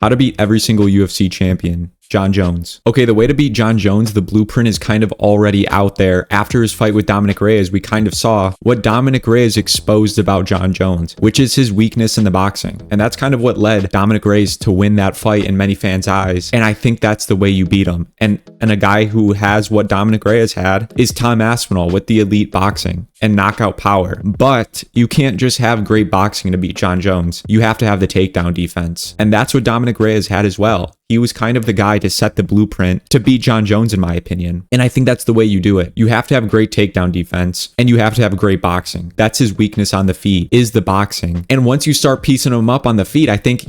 How to beat every single UFC champion. Jon Jones. Okay, the way to beat Jon Jones, the blueprint is kind of already out there. After his fight with Dominic Reyes, we kind of saw what Dominic Reyes exposed about Jon Jones, which is his weakness in the boxing. And that's kind of what led Dominic Reyes to win that fight in many fans' eyes. And I think that's the way you beat him. And a guy who has what Dominic Reyes had is Tom Aspinall with the elite boxing and knockout power. But you can't just have great boxing to beat Jon Jones. You have to have the takedown defense. And that's what Dominic Reyes had as well. He was kind of the guy to set the blueprint to beat Jon Jones, in my opinion. And I think that's the way you do it. You have to have great takedown defense and you have to have great boxing. That's his weakness on the feet, is the boxing. And once you start piecing him up on the feet, I think,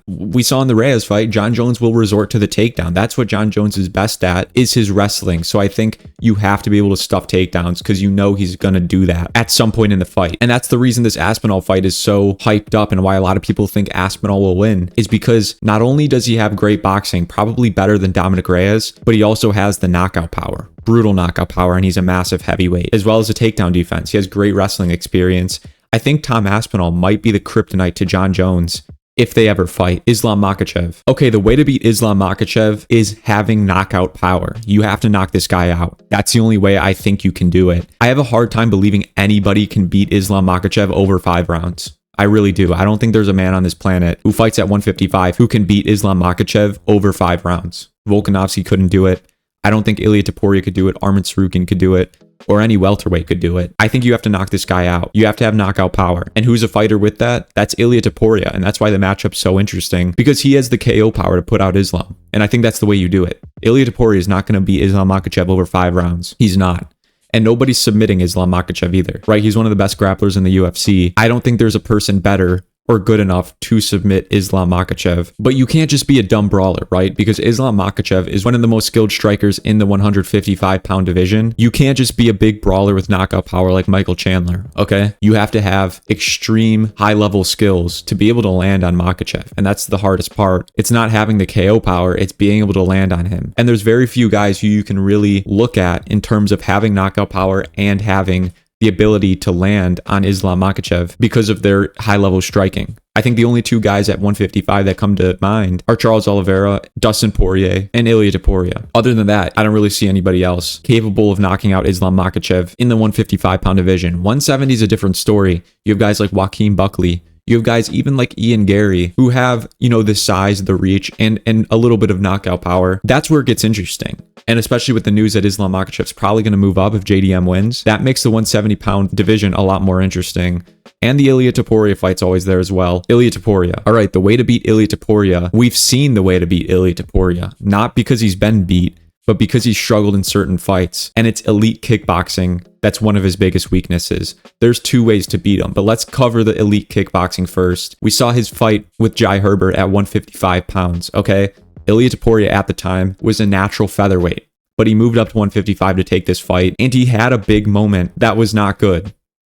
we saw in the Reyes fight, Jon Jones will resort to the takedown. That's what Jon Jones is best at, is his wrestling. So I think you have to be able to stuff takedowns because he's going to do that at some point in the fight. And that's the reason this Aspinall fight is so hyped up and why a lot of people think Aspinall will win, is because not only does he have great boxing, probably better than Dominic Reyes, but he also has the knockout power, brutal knockout power, and he's a massive heavyweight, as well as a takedown defense. He has great wrestling experience. I think Tom Aspinall might be the kryptonite to Jon Jones if they ever fight. Islam Makhachev. Okay, the way to beat Islam Makhachev is having knockout power. You have to knock this guy out. That's the only way I think you can do it. I have a hard time believing anybody can beat Islam Makhachev over 5 rounds. I really do. I don't think there's a man on this planet who fights at 155 who can beat Islam Makhachev over 5 rounds. Volkanovski couldn't do it. I don't think Ilia Topuria could do it. Arman Tsarukyan could do it. Or any welterweight could do it. I think you have to knock this guy out. You have to have knockout power. And who's a fighter with that? That's Ilia Topuria. And that's why the matchup's so interesting, because he has the KO power to put out Islam. And I think that's the way you do it. Ilia Topuria is not going to beat Islam Makhachev over 5 rounds. He's not. And nobody's submitting Islam Makhachev either, right? He's one of the best grapplers in the UFC. I don't think there's a person better or good enough to submit Islam Makhachev. But you can't just be a dumb brawler, right? Because Islam Makhachev is one of the most skilled strikers in the 155-pound division. You can't just be a big brawler with knockout power like Michael Chandler, okay? You have to have extreme high-level skills to be able to land on Makhachev. And that's the hardest part. It's not having the KO power, it's being able to land on him. And there's very few guys who you can really look at in terms of having knockout power and having the ability to land on Islam Makhachev because of their high-level striking. I think the only 2 guys at 155 that come to mind are Charles Oliveira, Dustin Poirier, and Ilia Topuria. Other than that, I don't really see anybody else capable of knocking out Islam Makhachev in the 155-pound division. 170 is a different story. You have guys like Joaquin Buckley. You have guys even like Ian Gary who have, the size, the reach, and a little bit of knockout power. That's where it gets interesting. And especially with the news that Islam Makhachev's probably going to move up if JDM wins, that makes the 170-pound division a lot more interesting. And the Ilia Topuria fight's always there as well. Ilia Topuria. All right, the way to beat Ilia Topuria. We've seen the way to beat Ilia Topuria. Not because he's been beat, but because he's struggled in certain fights. And it's elite kickboxing. That's one of his biggest weaknesses. There's 2 ways to beat him, but let's cover the elite kickboxing first. We saw his fight with Jai Herbert at 155 pounds, okay? Ilia Topuria at the time was a natural featherweight, but he moved up to 155 to take this fight, and he had a big moment that was not good,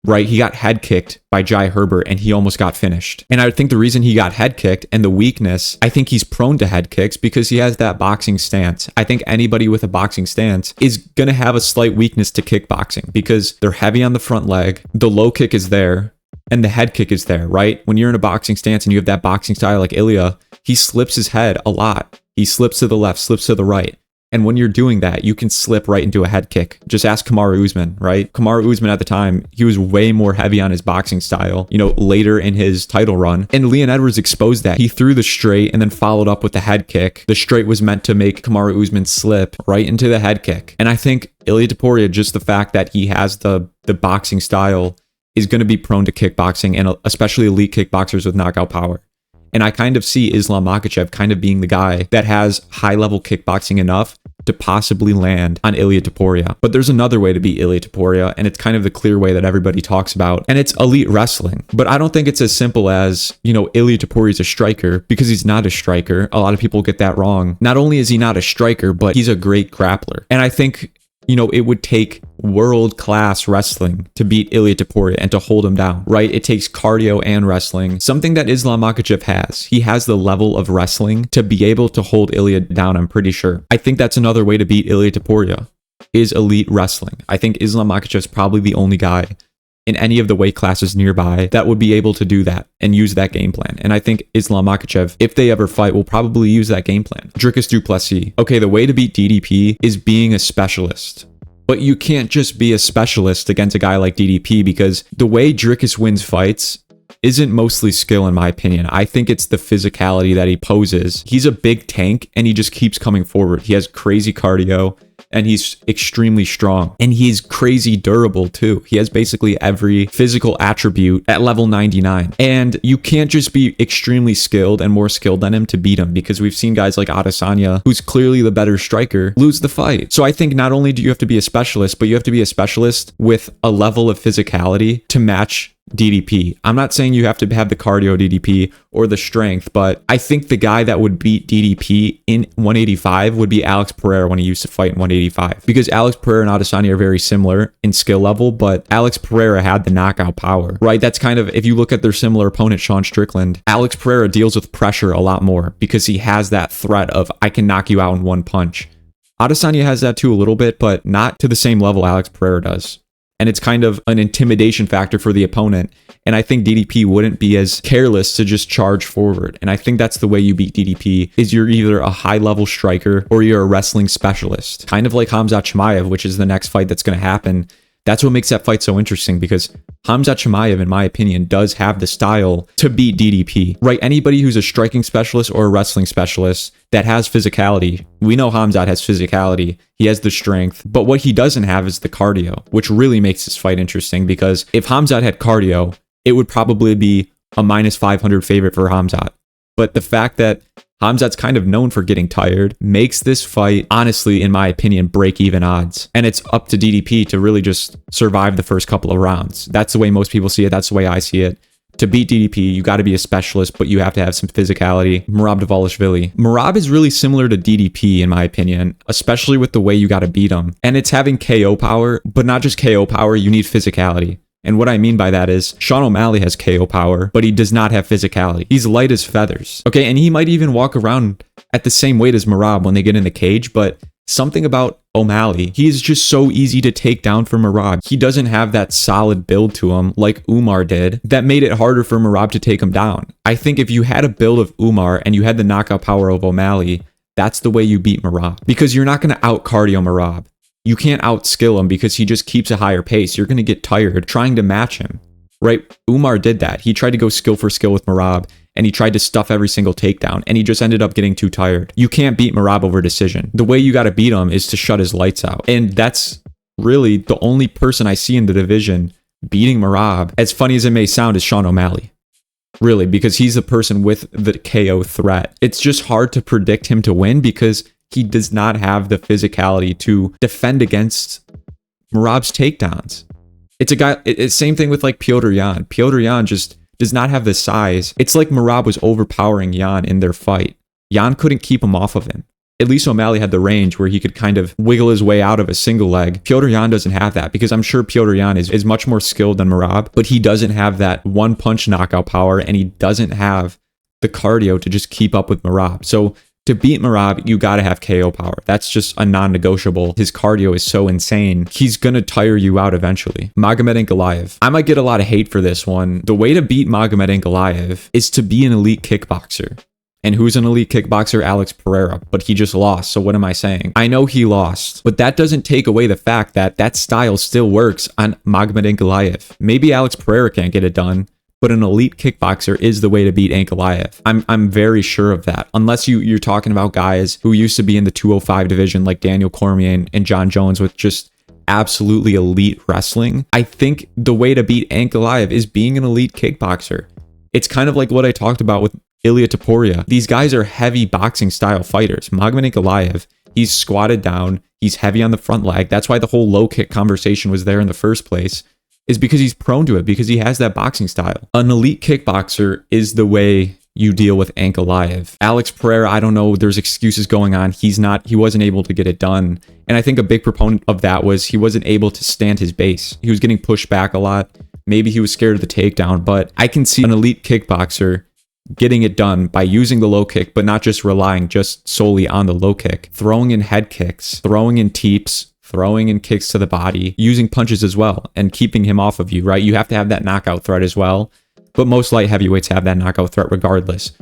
right? He got head kicked by Jai Herbert, and he almost got finished. And I think the reason he got head kicked and the weakness, I think he's prone to head kicks because he has that boxing stance. I think anybody with a boxing stance is going to have a slight weakness to kickboxing because they're heavy on the front leg, the low kick is there, and the head kick is there, right? When you're in a boxing stance and you have that boxing style like Ilia, he slips his head a lot. He slips to the left, slips to the right. And when you're doing that, you can slip right into a head kick. Just ask Kamaru Usman, right? Kamaru Usman at the time, he was way more heavy on his boxing style, later in his title run. And Leon Edwards exposed that. He threw the straight and then followed up with the head kick. The straight was meant to make Kamaru Usman slip right into the head kick. And I think Ilia Topuria, just the fact that he has the boxing style, is going to be prone to kickboxing, and especially elite kickboxers with knockout power. And I kind of see Islam Makhachev kind of being the guy that has high-level kickboxing enough to possibly land on Ilia Topuria. But there's another way to beat Ilia Topuria, and it's kind of the clear way that everybody talks about, and it's elite wrestling. But I don't think it's as simple as, Ilia Topuria's a striker, because he's not a striker. A lot of people get that wrong. Not only is he not a striker, but he's a great grappler. And I think it would take world-class wrestling to beat Ilia Topuria and to hold him down, right? It takes cardio and wrestling, something that Islam Makhachev has. He has the level of wrestling to be able to hold Ilia down, I'm pretty sure. I think that's another way to beat Ilia Topuria, is elite wrestling. I think Islam Makhachev's probably the only guy in any of the weight classes nearby that would be able to do that and use that game plan. And I think Islam Makhachev, if they ever fight, will probably use that game plan. Dricus Du Plessis. Okay, the way to beat DDP is being a specialist. But you can't just be a specialist against a guy like DDP, because the way Dricus wins fights isn't mostly skill, in my opinion. I think it's the physicality that he poses. He's a big tank and he just keeps coming forward. He has crazy cardio and he's extremely strong, and he's crazy durable too. He has basically every physical attribute at level 99, and you can't just be extremely skilled and more skilled than him to beat him, because we've seen guys like Adesanya, who's clearly the better striker, lose the fight. So I think not only do you have to be a specialist, but you have to be a specialist with a level of physicality to match DDP. I'm not saying you have to have the cardio DDP or the strength, but I think the guy that would beat DDP in 185 would be Alex Pereira when he used to fight in 185, because Alex Pereira and Adesanya are very similar in skill level, but Alex Pereira had the knockout power, right? That's kind of, if you look at their similar opponent, Sean Strickland, Alex Pereira deals with pressure a lot more because he has that threat of, I can knock you out in one punch. Adesanya has that too a little bit, but not to the same level Alex Pereira does. And it's kind of an intimidation factor for the opponent. And I think DDP wouldn't be as careless to just charge forward. And I think that's the way you beat DDP, is you're either a high level striker or you're a wrestling specialist. Kind of like Khamzat Chimaev, which is the next fight that's going to happen. That's what makes that fight so interesting, because Khamzat Chimaev, in my opinion, does have the style to beat DDP, right? Anybody who's a striking specialist or a wrestling specialist that has physicality, we know Khamzat has physicality, he has the strength, but what he doesn't have is the cardio, which really makes this fight interesting, because if Khamzat had cardio, it would probably be a minus 500 favorite for Khamzat. But the fact that Khamzat's kind of known for getting tired makes this fight, honestly, in my opinion, break even odds. And it's up to DDP to really just survive the first couple of rounds. That's the way most people see it. That's the way I see it. To beat DDP, you got to be a specialist, but you have to have some physicality. Merab Dvalishvili. Merab is really similar to DDP, in my opinion, especially with the way you got to beat him. And it's having KO power, but not just KO power, you need physicality. And what I mean by that is Sean O'Malley has KO power, but he does not have physicality. He's light as feathers. Okay, and he might even walk around at the same weight as Merab when they get in the cage, but something about O'Malley, he is just so easy to take down for Merab. He doesn't have that solid build to him like Umar did that made it harder for Merab to take him down. I think if you had a build of Umar and you had the knockout power of O'Malley, that's the way you beat Merab, because you're not going to out cardio Merab. You can't outskill him because he just keeps a higher pace. You're going to get tired trying to match him, right? Umar did that. He tried to go skill for skill with Merab, and he tried to stuff every single takedown, and he just ended up getting too tired. You can't beat Merab over decision. The way you got to beat him is to shut his lights out. And that's really the only person I see in the division beating Merab, as funny as it may sound, is Sean O'Malley. Really, because he's the person with the KO threat. It's just hard to predict him to win because he does not have the physicality to defend against Merab's takedowns. It's a guy, it's same thing with like Petr Yan. Petr Yan just does not have the size. It's like Merab was overpowering Yan in their fight. Yan couldn't keep him off of him. At least O'Malley had the range where he could kind of wiggle his way out of a single leg. Petr Yan doesn't have that, because I'm sure Petr Yan is much more skilled than Merab, but he doesn't have that one punch knockout power, and he doesn't have the cardio to just keep up with Merab. So to beat Merab, you got to have KO power. That's just a non-negotiable. His cardio is so insane. He's going to tire you out eventually. Magomed Ankalaev. I might get a lot of hate for this one. The way to beat Magomed Ankalaev is to be an elite kickboxer. And who's an elite kickboxer? Alex Pereira. But he just lost. So what am I saying? I know he lost, but that doesn't take away the fact that that style still works on Magomed Ankalaev. Maybe Alex Pereira can't get it done, but an elite kickboxer is the way to beat Ankalaev. I'm very sure of that. Unless you're talking about guys who used to be in the 205 division like Daniel Cormier and Jon Jones with just absolutely elite wrestling. I think the way to beat Ankalaev is being an elite kickboxer. It's kind of like what I talked about with Ilia Topuria. These guys are heavy boxing style fighters. Magomed Ankalaev, he's squatted down, he's heavy on the front leg. That's why the whole low kick conversation was there in the first place, is because he's prone to it, because he has that boxing style. An elite kickboxer is the way you deal with Ankalaev. Alex Pereira, I don't know, there's excuses going on. He wasn't able to get it done. And I think a big proponent of that was he wasn't able to stand his base. He was getting pushed back a lot. Maybe he was scared of the takedown, but I can see an elite kickboxer getting it done by using the low kick, but not just relying just solely on the low kick. Throwing in head kicks, throwing in teeps, throwing in kicks to the body, using punches as well, and keeping him off of you, right? You have to have that knockout threat as well, but most light heavyweights have that knockout threat regardless.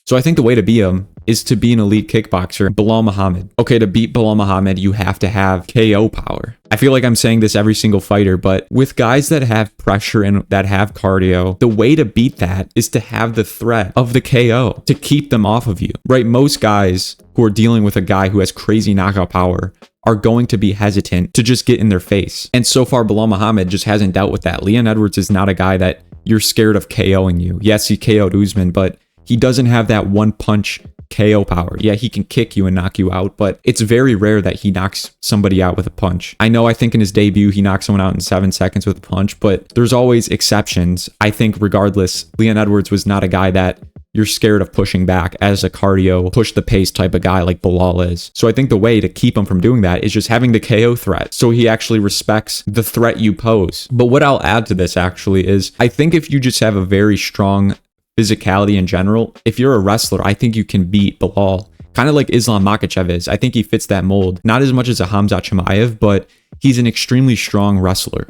So I think the way to beat him is to be an elite kickboxer. Belal Muhammad. Okay, to beat Belal Muhammad, you have to have KO power. I feel like I'm saying this every single fighter, but with guys that have pressure and that have cardio, the way to beat that is to have the threat of the KO to keep them off of you, right? Most guys who are dealing with a guy who has crazy knockout power are going to be hesitant to just get in their face. And so far, Belal Muhammad just hasn't dealt with that. Leon Edwards is not a guy that you're scared of KOing you. Yes, he KO'd Usman, but he doesn't have that one punch KO power. Yeah, he can kick you and knock you out, but it's very rare that he knocks somebody out with a punch. I know, I think in his debut, he knocked someone out in 7 seconds with a punch, but there's always exceptions. I think regardless, Leon Edwards was not a guy that you're scared of pushing back as a cardio, push the pace type of guy like Belal is. So I think the way to keep him from doing that is just having the KO threat. So he actually respects the threat you pose. But what I'll add to this actually is I think if you just have a very strong physicality in general, if you're a wrestler, I think you can beat Belal. Kind of like Islam Makhachev is. I think he fits that mold. Not as much as a Hamza Chimaev, but he's an extremely strong wrestler,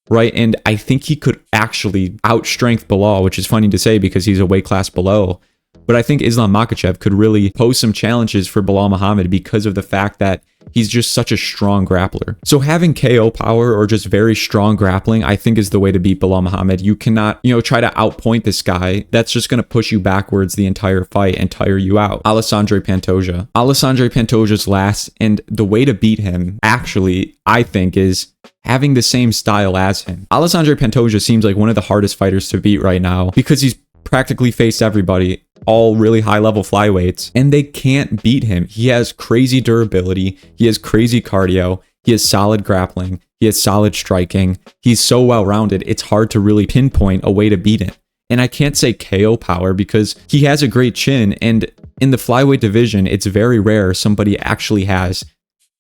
right? And I think he could actually outstrength Belal, which is funny to say because he's a weight class below. But I think Islam Makhachev could really pose some challenges for Belal Muhammad because of the fact that he's just such a strong grappler. So having KO power or just very strong grappling, I think is the way to beat Belal Muhammad. You cannot, try to outpoint this guy. That's just going to push you backwards the entire fight and tire you out. Alexandre Pantoja. Alexandre Pantoja's last, and the way to beat him, actually, I think, is having the same style as him. Alexandre Pantoja seems like one of the hardest fighters to beat right now because he's practically faced everybody, all really high level flyweights, and they can't beat him. He has crazy durability. He has crazy cardio. He has solid grappling. He has solid striking. He's so well rounded. It's hard to really pinpoint a way to beat him. And I can't say KO power because he has a great chin. And in the flyweight division, it's very rare somebody actually has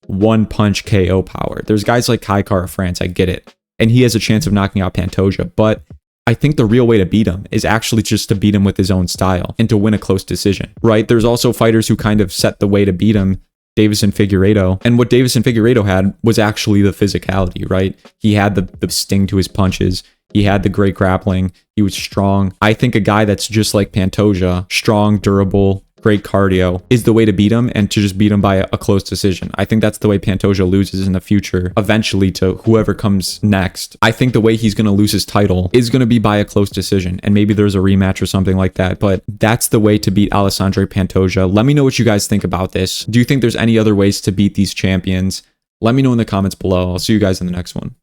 one punch KO power. There's guys like Kai Kara France. I get it. And he has a chance of knocking out Pantoja, but I think the real way to beat him is actually just to beat him with his own style and to win a close decision, right? There's also fighters who kind of set the way to beat him, Davison Figueiredo. And what Davison Figueiredo had was actually the physicality, right? He had the sting to his punches. He had the great grappling. He was strong. I think a guy that's just like Pantoja, strong, durable, great cardio, is the way to beat him, and to just beat him by a close decision. I think that's the way Pantoja loses in the future, eventually to whoever comes next. I think the way he's going to lose his title is going to be by a close decision, and maybe there's a rematch or something like that, but that's the way to beat Alexandre Pantoja. Let me know what you guys think about this. Do you think there's any other ways to beat these champions? Let me know in the comments below. I'll see you guys in the next one.